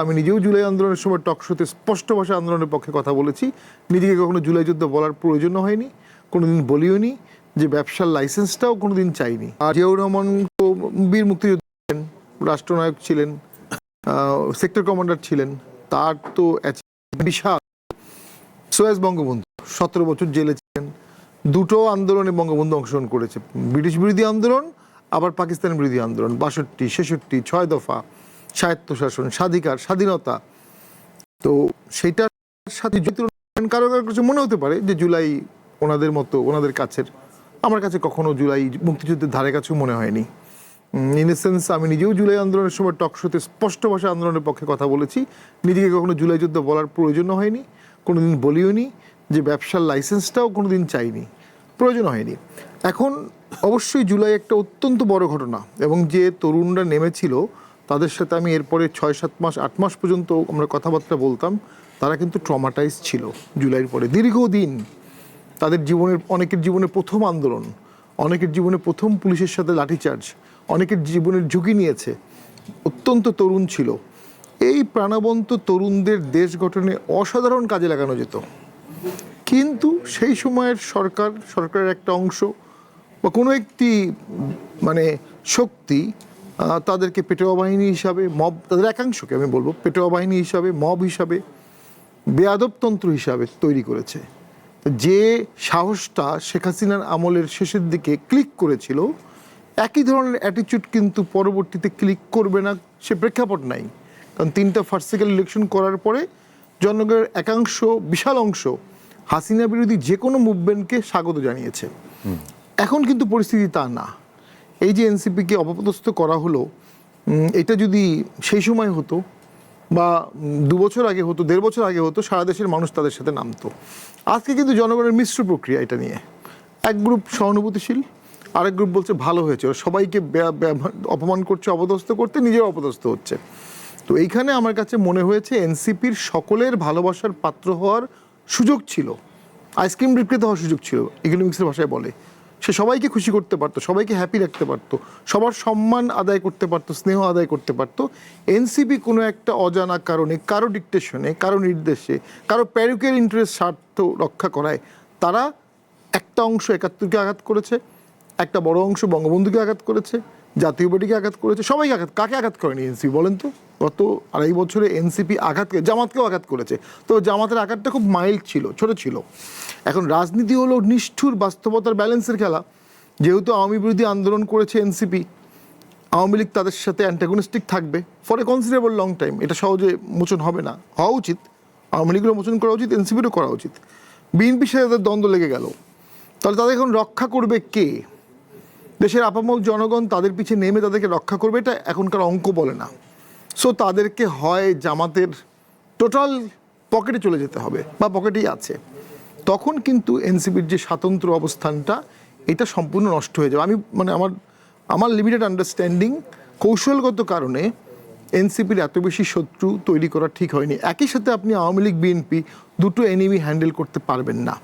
আমি নিজেও জুলাই আন্দোলনের সময় টক শোতে স্পষ্ট ভাষায় আন্দোলনের পক্ষে কথা বলেছি। নিজেকে কখনো জুলাই যুদ্ধ বলার প্রয়োজন হয়নি, কোনোদিন বলিওনি, যে ব্যবসার লাইসেন্সটাও কোনোদিন চাইনি। আর জিয়াউর রহমান তো বীর মুক্তিযোদ্ধা ছিলেন, রাষ্ট্রনায়ক ছিলেন, সেক্টর কমান্ডার ছিলেন, তার তো বিশাল সোয়াজ বঙ্গবন্ধু 17 বছর জেলে ছিলেন, দুটো আন্দোলনে বঙ্গবন্ধু অংশগ্রহণ করেছে, ব্রিটিশ বিরোধী আন্দোলন আবার পাকিস্তান বিরোধী আন্দোলন, 62, 66, 6 দফা, স্বায়ত্তশাসন, স্বাধিকার, স্বাধীনতা। তো সেইটার সাথে কারো কারো কিছু মনে হতে পারে যে জুলাই ওনাদের মতো, ওনাদের কাছের। আমার কাছে কখনো জুলাই মুক্তিযুদ্ধের ধারে কাছেও মনে হয়নি। ইন এ সেন্স আমি নিজেও জুলাই আন্দোলনের সময় টক শোতে স্পষ্ট ভাষায় আন্দোলনের পক্ষে কথা বলেছি। নিজেকে কখনো জুলাই যুদ্ধ বলার প্রয়োজন হয়নি, কোনোদিন বলিওনি, যে ব্যবসার লাইসেন্সটাও কোনোদিন চাইনি, প্রয়োজন হয়নি। এখন অবশ্যই জুলাই একটা অত্যন্ত বড় ঘটনা, এবং যে তরুণরা নেমেছিল তাদের সাথে আমি এরপরে 6-7 মাস 8 মাস পর্যন্ত আমরা কথাবার্তা বলতাম। তারা কিন্তু ট্রমাটাইজ ছিল জুলাইয়ের পরে, দীর্ঘদিন তাদের জীবনের, অনেকের জীবনে প্রথম আন্দোলন, অনেকের জীবনে প্রথম পুলিশের সাথে লাঠিচার্জ, অনেকের জীবনের ঝুঁকি নিয়েছে, অত্যন্ত তরুণ ছিল। এই প্রাণবন্ত তরুণদের দেশ গঠনে অসাধারণ কাজে লাগানো যেত, কিন্তু সেই সময়ের সরকারের একটা অংশ বা কোনো একটি শক্তি তাদেরকে পেটোয়া বাহিনী হিসাবে, মব, তাদের একাংশকে আমি বলবো পেটোয়া বাহিনী হিসাবে, মব হিসাবে, বেয়াদবতন্ত্র হিসাবে তৈরি করেছে। যে সাহসটা শেখ হাসিনার আমলের শেষের দিকে ক্লিক করেছিল, একই ধরনের অ্যাটিচিউড কিন্তু পরবর্তীতে ক্লিক করবে না, সে প্রেক্ষাপট নাই। কারণ 3টা ফার্স্ট সাইকেল ইলেকশন করার পরে জনগণের একাংশ, বিশাল অংশ হাসিনা বিরোধী যে কোনো মুভমেন্টকে স্বাগত জানিয়েছে। এখন কিন্তু পরিস্থিতি তা না। এই যে এনসিপিকে অপদস্থ করা হলো, এটা যদি সেই সময় হতো বা 2 বছর আগে হতো, 1.5 বছর আগে হতো, সারা দেশের মানুষ তাদের সাথে নামতো। আজকে কিন্তু জনগণের মিশ্র প্রক্রিয়া এটা নিয়ে। এক গ্রুপ সহানুভূতিশীল, আরেক গ্রুপ বলছে ভালো হয়েছে, সবাইকে অপমান করছে, অপদস্থ করতে নিজেও অপদস্থ হচ্ছে। তো এইখানে আমার কাছে মনে হয়েছে এনসিপির সকলের ভালোবাসার পাত্র হওয়ার সুযোগ ছিল, আইসক্রিম বিক্রেতা হওয়ার সুযোগ ছিল, ইকোনমিক্সের ভাষায় বলে। সে সবাইকে খুশি করতে পারতো, সবাইকে হ্যাপি রাখতে পারতো, সবার সম্মান আদায় করতে পারতো, স্নেহ আদায় করতে পারতো। এনসিপি কোনো একটা অজানা কারণে, কারো ডিকটেশনে, কারো নির্দেশে, কারো প্যারুকের ইন্টারেস্ট স্বার্থ রক্ষা করায় তারা একটা অংশ 71কে আঘাত করেছে, একটা বড় অংশ বঙ্গবন্ধুকে আঘাত করেছে, জাতীয় পার্টিকে আঘাত করেছে, সবাইকে আঘাত। কাকে আঘাত করেনি এনসিপি বলেন তো? গত 2.5 বছরে এনসিপি জামাতকেও আঘাত করেছে। তো জামাতের আঘাতটা খুব মাইল্ড ছিল, ছোট ছিল। এখন রাজনীতি হলো নিষ্ঠুর বাস্তবতার ব্যালেন্সের খেলা। যেহেতু আওয়ামী বিরোধী আন্দোলন করেছে এনসিপি, আওয়ামী লীগ তাদের সাথে অ্যান্টাগনিস্টিক থাকবে for a considerable long time. এটা সহজে মোচন হবে না, হওয়া উচিত, আওয়ামী লীগেরও মোচন করা উচিত, এনসিপিরও করা উচিত। বিএনপির সাথে তাদের দ্বন্দ্ব লেগে গেল, তাহলে তাদের এখন রক্ষা করবে কে? দেশের আপামর জনগণ তাদের পিছিয়ে নেমে তাদেরকে রক্ষা করবে, এটা এখনকার অঙ্ক বলে না। সো তাদেরকে হয় জামাতের টোটাল পকেটে চলে যেতে হবে, বা পকেটেই আছে। তখন কিন্তু এনসিপির যে স্বাতন্ত্র অবস্থানটা, এটা সম্পূর্ণ নষ্ট হয়ে যাবে। আমি আমার লিমিটেড আন্ডারস্ট্যান্ডিং, কৌশলগত কারণে এনসিপির এত বেশি শত্রু তৈরি করা ঠিক হয়নি। একই সাথে আপনি আওয়ামী লীগ, বিএনপি দুটো এনিমি হ্যান্ডেল করতে পারবেন না।